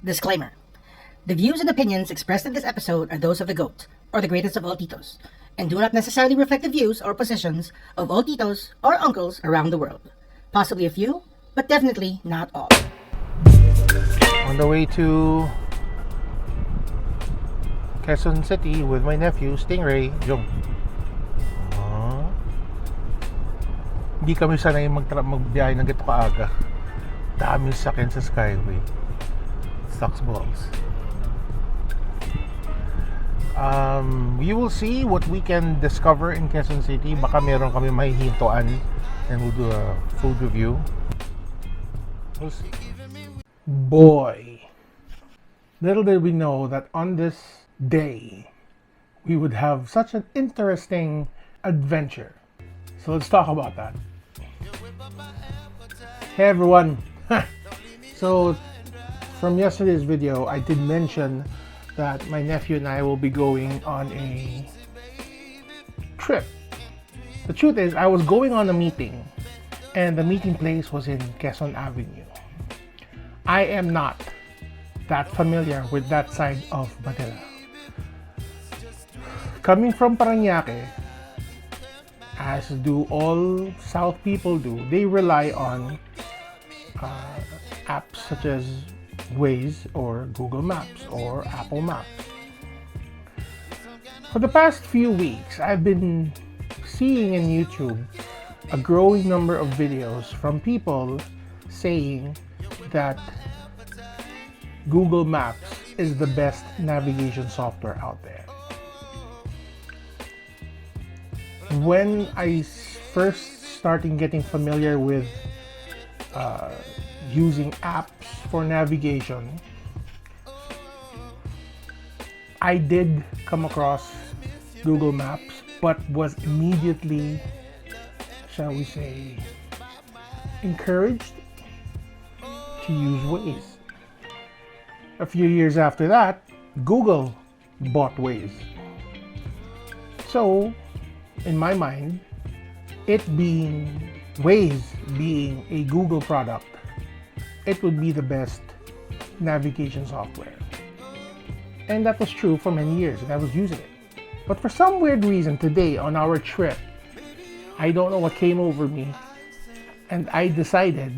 Disclaimer. The views and opinions expressed in this episode are those of the GOAT, or the greatest of all titos, and do not necessarily reflect the views or positions of all titos or uncles around the world. Possibly a few, but definitely not all. On the way to Quezon City with my nephew, Stingray, Jung. Hindi kami sanay magbiyahe ng ganito kaaga. Daming sakyan sa Skyway. Sucks balls. We will see what we can discover in Quezon City. Baka meron kami mahihintuan and we'll do a food review. We'll see. Boy, little did we know that on this day we would have such an interesting adventure. So let's talk about that. Hey everyone. So from yesterday's video, I did mention that my nephew and I will be going on a trip. The truth is, I was going on a meeting, and the meeting place was in Quezon Avenue. I am not that familiar with that side of Manila. Coming from Parañaque, as do all South people do, they rely on apps such as Waze or Google Maps or Apple Maps. For the past few weeks, I've been seeing in YouTube a growing number of videos from people saying that Google Maps is the best navigation software out there. When I first started getting familiar with using apps for navigation, I did come across Google Maps, but was immediately, shall we say, encouraged to use Waze. A few years after that, Google bought Waze. So, in my mind, Waze being a Google product, it would be the best navigation software. And that was true for many years, and I was using it. But for some weird reason today on our trip, I don't know what came over me, and I decided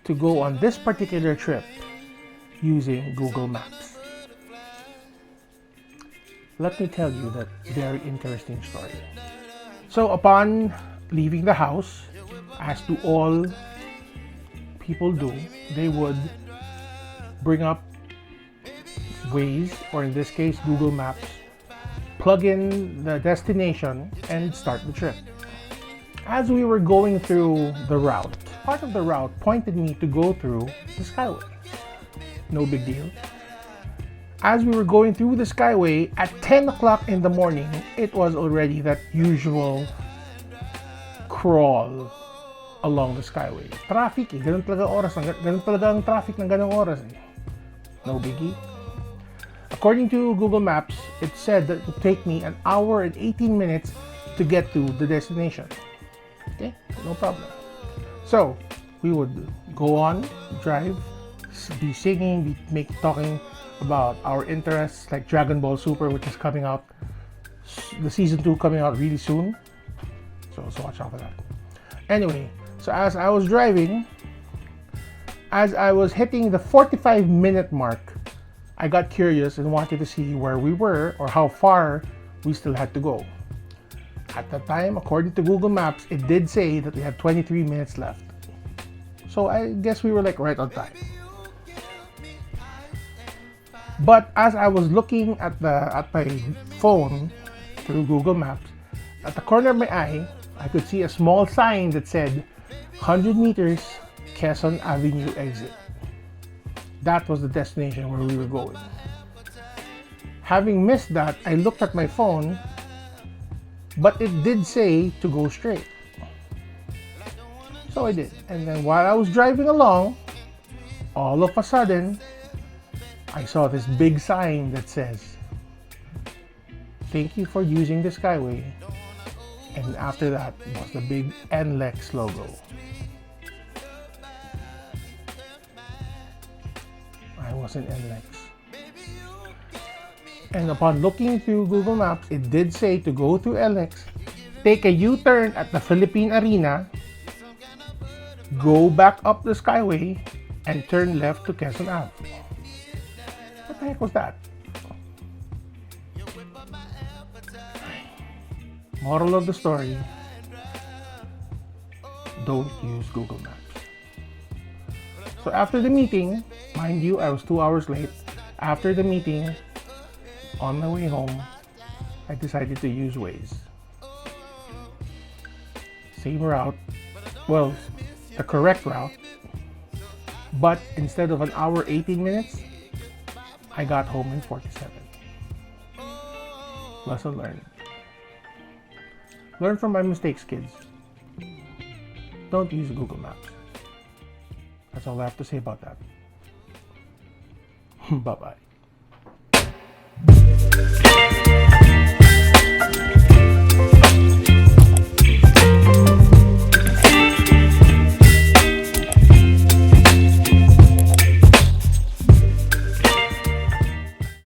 to go on this particular trip using Google Maps. Let me tell you that very interesting story. So upon leaving the house, as do all people do, they would bring up Waze, or in this case Google Maps, plug in the destination and start the trip. As we were going through the route, part of the route pointed me to go through the Skyway. No big deal. As we were going through the Skyway at 10 o'clock in the morning, it was already that usual crawl along the Skyway. Traffic eh. Ganun talaga ang traffic ng ganung oras eh. No biggie. According to Google Maps, it said that it would take me 1 hour and 18 minutes to get to the destination. Okay, no problem. So, we would go on, drive, be singing, talking about our interests, like Dragon Ball Super, which is coming out, the season 2 coming out really soon. So watch out for that. Anyway, so as I was driving, as I was hitting the 45-minute mark, I got curious and wanted to see where we were or how far we still had to go. At the time, according to Google Maps, it did say that we had 23 minutes left. So I guess we were like right on time. But as I was looking at my phone through Google Maps, at the corner of my eye, I could see a small sign that said 100 meters Quezon Avenue exit. That was the destination where we were going. Having missed that, I looked at my phone, but it did say to go straight. So I did. And then while I was driving along, all of a sudden, I saw this big sign that says, "Thank you for using the Skyway." And after that was the big NLEX logo. I was in NLEX. And upon looking through Google Maps, it did say to go through LX, take a U-turn at the Philippine Arena, go back up the Skyway, and turn left to Quezon Ave. What the heck was that? Moral of the story, don't use Google Maps. So after the meeting, mind you, I was 2 hours late. After the meeting, on my way home, I decided to use Waze. Same route, well, the correct route, but instead of an hour 18 minutes, I got home in 47. Lesson learned. Learn from my mistakes, kids. Don't use Google Maps. That's all I have to say about that. Bye-bye.